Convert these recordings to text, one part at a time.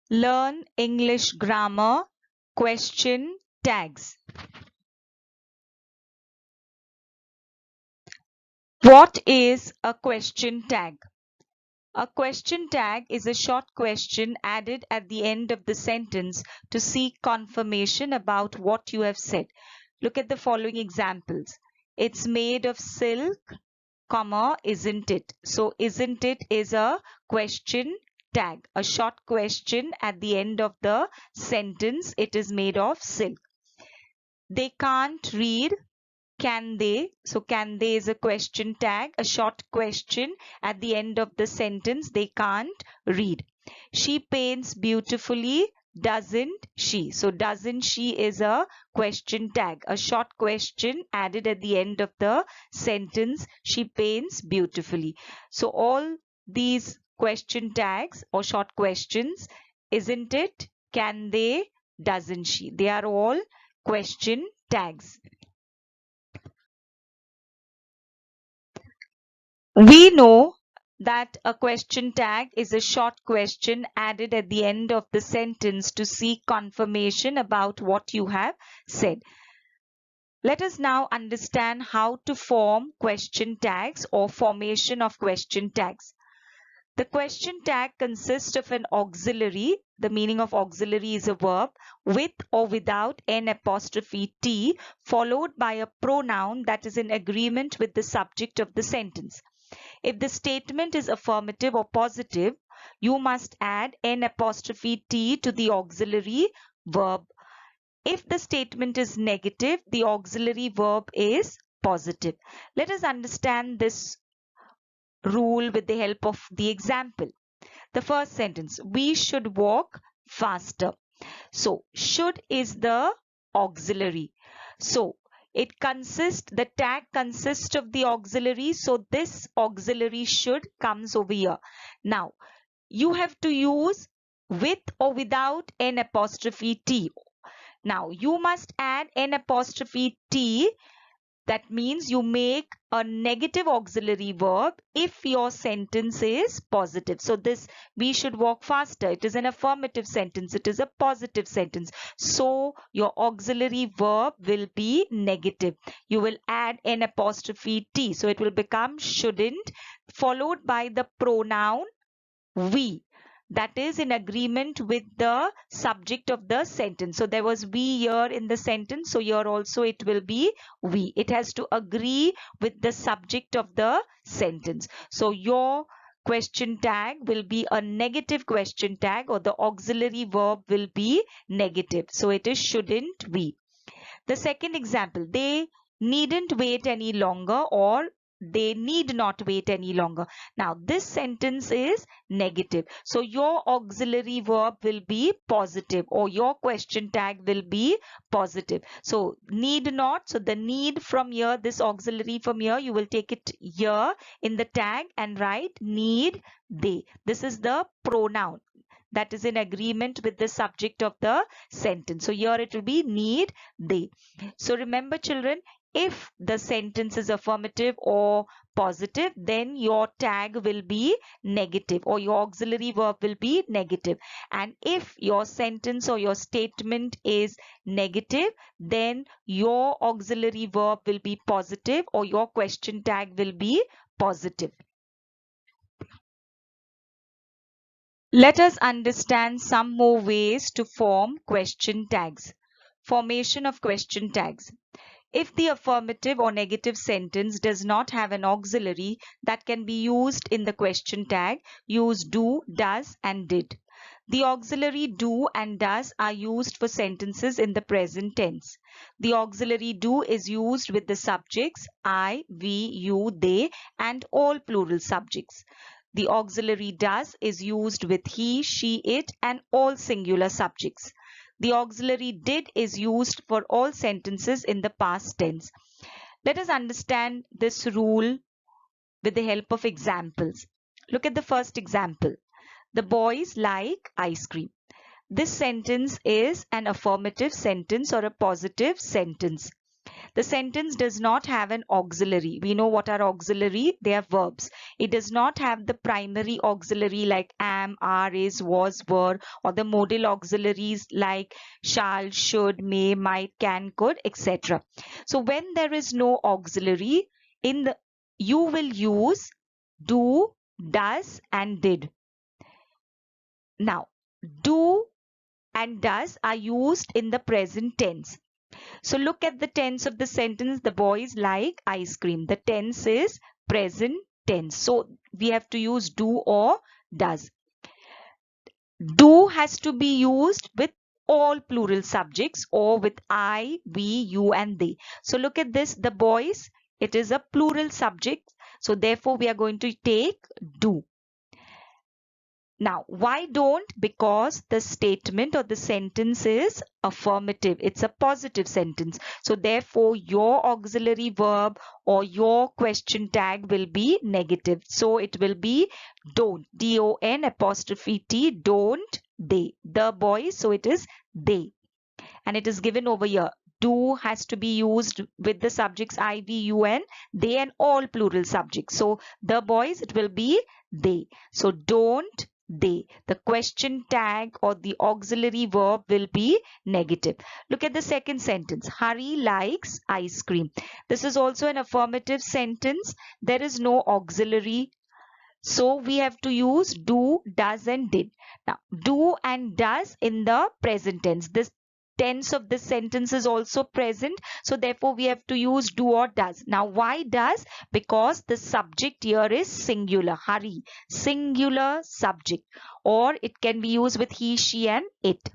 Learn English grammar question tags. What is a question tag? A question tag is a short question added at the end of the sentence to seek confirmation about what you have said. Look at the following examples. It's made of silk, comma, isn't it? So isn't it is a question tag, a short question at the end of the sentence. It is made of silk. They can't read. Can they? So can they is a question tag, a short question at the end of the sentence. They can't read. She paints beautifully, doesn't she? So doesn't she is a question tag, a short question added at the end of the sentence. She paints beautifully. So all these question tags or short questions, isn't it, can they, doesn't she, they are all question tags. We know that a question tag is a short question added at the end of the sentence to seek confirmation about what you have said. Let us now understand how to form question tags or formation of question tags. The question tag consists of an auxiliary. The meaning of auxiliary is a verb with or without an apostrophe T followed by a pronoun that is in agreement with the subject of the sentence. If the statement is affirmative or positive, you must add an apostrophe T to the auxiliary verb. If the statement is negative, the auxiliary verb is positive. Let us understand this rule with the help of the example. The first sentence, we should walk faster. So, should is the auxiliary. So, the tag consists of the auxiliary. So, this auxiliary should comes over here. Now, you have to use with or without an apostrophe T. Now, you must add an apostrophe T. That means you make a negative auxiliary verb if your sentence is positive. So this, we should walk faster, it is an affirmative sentence, it is a positive sentence. So your auxiliary verb will be negative. You will add an apostrophe T. So it will become shouldn't followed by the pronoun we, that is in agreement with the subject of the sentence. So there was we here in the sentence, so here also it will be we. It has to agree with the subject of the sentence. So your question tag will be a negative question tag, or the auxiliary verb will be negative. So it is shouldn't we. The second example, they needn't wait any longer, or they need not wait any longer. Now this sentence is negative. So your auxiliary verb will be positive, or your question tag will be positive. So need not. So the need from here, this auxiliary from here, you will take it here in the tag and write need they. This is the pronoun that is in agreement with the subject of the sentence. So here it will be need they. So remember children, if the sentence is affirmative or positive, then your tag will be negative, or your auxiliary verb will be negative. And if your sentence or your statement is negative, then your auxiliary verb will be positive, or your question tag will be positive. Let us understand some more ways to form question tags. Formation of question tags. If the affirmative or negative sentence does not have an auxiliary that can be used in the question tag, use do, does, and did. The auxiliary do and does are used for sentences in the present tense. The auxiliary do is used with the subjects I, we, you, they, and all plural subjects. The auxiliary does is used with he, she, it, and all singular subjects. The auxiliary did is used for all sentences in the past tense. Let us understand this rule with the help of examples. Look at the first example. The boys like ice cream. This sentence is an affirmative sentence or a positive sentence. The sentence does not have an auxiliary. We know what are auxiliary. They are verbs. It does not have the primary auxiliary like am, are, is, was, were, or the modal auxiliaries like shall, should, may, might, can, could, etc. So when there is no auxiliary, you will use do, does, and did. Now, do and does are used in the present tense. So look at the tense of the sentence. The boys like ice cream. The tense is present tense. So we have to use do or does. Do has to be used with all plural subjects or with I, we, you, and they. So look at this. The boys, it is a plural subject. So therefore we are going to take do. Now, why don't? Because the statement or the sentence is affirmative. It's a positive sentence. So therefore, your auxiliary verb or your question tag will be negative. So it will be don't. D-O-N apostrophe T, don't they. The boys, so it is they. And it is given over here. Do has to be used with the subjects I, we, you, and they, and all plural subjects. So the boys, it will be they. So don't they. The question tag or the auxiliary verb will be negative. Look at the second sentence. Hari likes ice cream. This is also an affirmative sentence. There is no auxiliary. So we have to use do, does, and did. Now, do and does in the present tense. This tense of this sentence is also present. So therefore we have to use do or does. Now why does? Because the subject here is singular. Hari, singular subject, or it can be used with he, she, and it.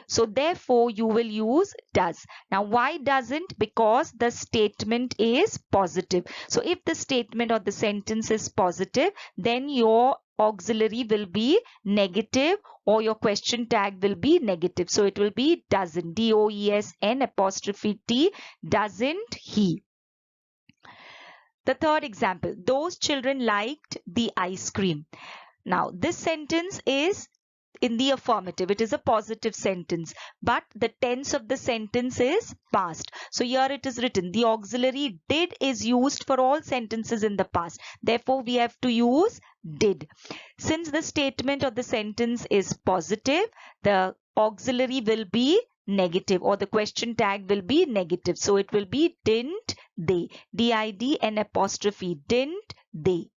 So therefore you will use does. Now why doesn't? Because the statement is positive. So if the statement or the sentence is positive, then your auxiliary will be negative or your question tag will be negative. So it will be doesn't. D-O-E-S-N apostrophe T, doesn't he. The third example, those children liked the ice cream. Now this sentence is in the affirmative. It is a positive sentence, but the tense of the sentence is past. So here it is written, the auxiliary did is used for all sentences in the past. Therefore, we have to use did. Since the statement or the sentence is positive, the auxiliary will be negative or the question tag will be negative. So it will be didn't they. D-I-D-N apostrophe didn't they.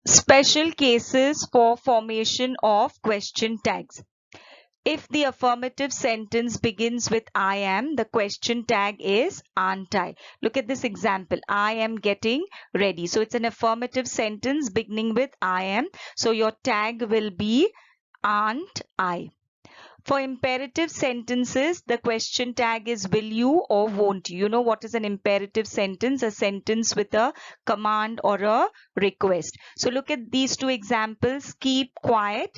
Special cases for formation of question tags. If the affirmative sentence begins with I am, the question tag is aren't I. Look at this example. I am getting ready. So it's an affirmative sentence beginning with I am. So your tag will be aren't I. For imperative sentences, the question tag is will you or won't you. You know what is an imperative sentence? A sentence with a command or a request. So look at these two examples. Keep quiet.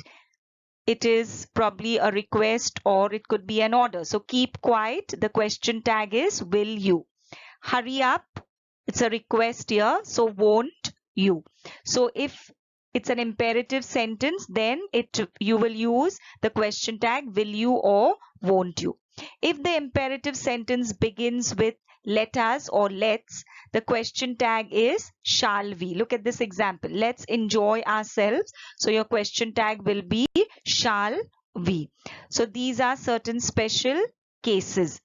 It is probably a request or it could be an order. So keep quiet. The question tag is will you. Hurry up. It's a request here. So won't you. So if it's an imperative sentence, then you will use the question tag will you or won't you. If the imperative sentence begins with let us or let's, the question tag is shall we. Look at this example. Let's enjoy ourselves. So your question tag will be shall we. So these are certain special cases.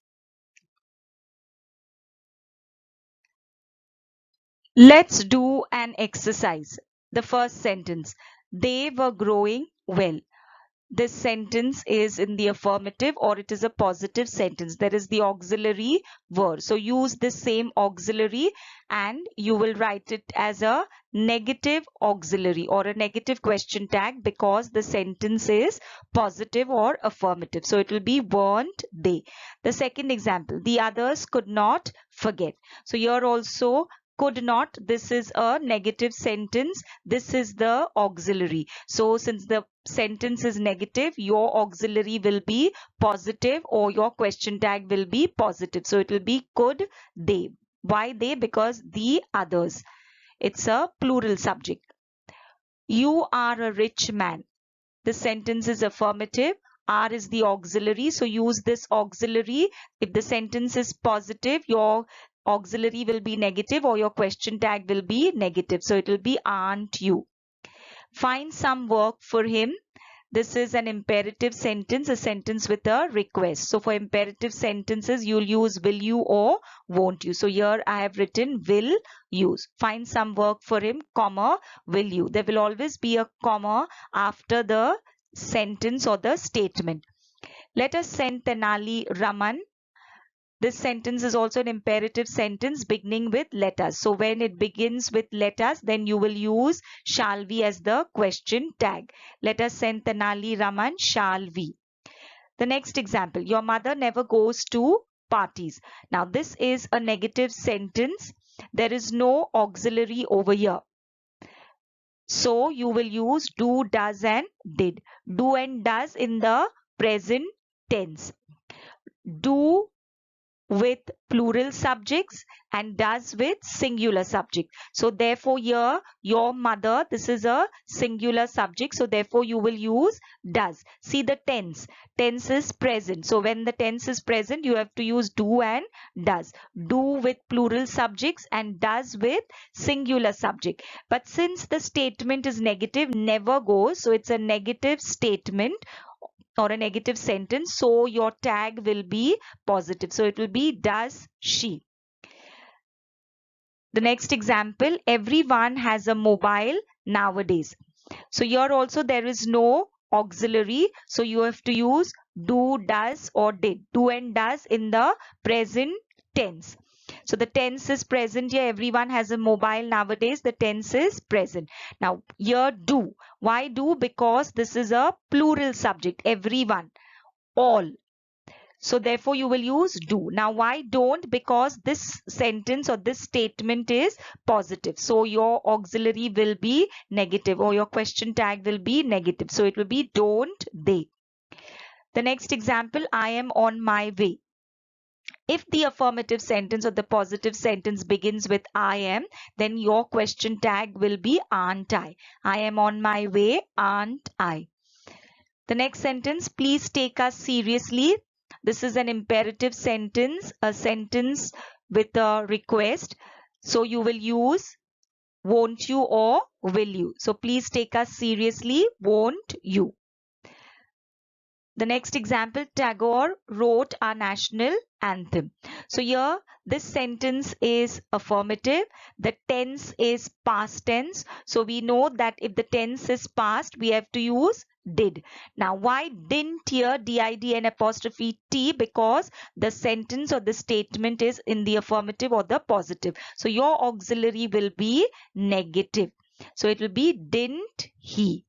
Let's do an exercise. The first sentence, they were growing well. This sentence is in the affirmative or it is a positive sentence. There is the auxiliary verb. So use this same auxiliary and you will write it as a negative auxiliary or a negative question tag because the sentence is positive or affirmative. So it will be weren't they. The second example, the others could not forget. So here also could not, this is a negative sentence. This is the auxiliary. So since the sentence is negative, your auxiliary will be positive or your question tag will be positive. So it will be could they. Why they? Because the others. It's a plural subject. You are a rich man. The sentence is affirmative. are is the auxiliary. So use this auxiliary. If the sentence is positive, your auxiliary will be negative or your question tag will be negative. So it will be aren't you. Find some work for him. This is an imperative sentence, a sentence with a request. So for imperative sentences, you'll use will you or won't you. So here I have written will use. Find some work for him, comma, will you. There will always be a comma after the sentence or the statement. Let us send Tenali Raman. This sentence is also an imperative sentence beginning with let us. So when it begins with let us, then you will use shall we as the question tag. Let us send Tenali Raman, shall we. The next example, your mother never goes to parties. Now this is a negative sentence. There is no auxiliary over here. So you will use do, does and did. Do and does in the present tense. Do with plural subjects and does with singular subject. So therefore here your mother, this is a singular subject, so therefore you will use does. See the tense. Tense is present. So when the tense is present, you have to use do and does. Do with plural subjects and does with singular subject. But since the statement is negative, never goes, so it's a negative statement or a negative sentence, so your tag will be positive. So it will be does she. The next example, everyone has a mobile nowadays. So here also there is no auxiliary, so you have to use do, does or did. Do and does in the present tense. So the tense is present here. Everyone has a mobile nowadays. The tense is present. Now here do. Why do? Because this is a plural subject. Everyone, all. So therefore you will use do. Now why don't? Because this sentence or this statement is positive. So your auxiliary will be negative or your question tag will be negative. So it will be don't they. The next example, I am on my way. If the affirmative sentence or the positive sentence begins with I am, then your question tag will be aren't I. I am on my way, aren't I. The next sentence, please take us seriously. This is an imperative sentence, a sentence with a request. So you will use won't you or will you. So please take us seriously, won't you. The next example, Tagore wrote our national anthem. So here this sentence is affirmative. The tense is past tense. So we know that if the tense is past, we have to use did. Now why didn't here, did and apostrophe t? Because the sentence or the statement is in the affirmative or the positive. So your auxiliary will be negative. So it will be didn't he.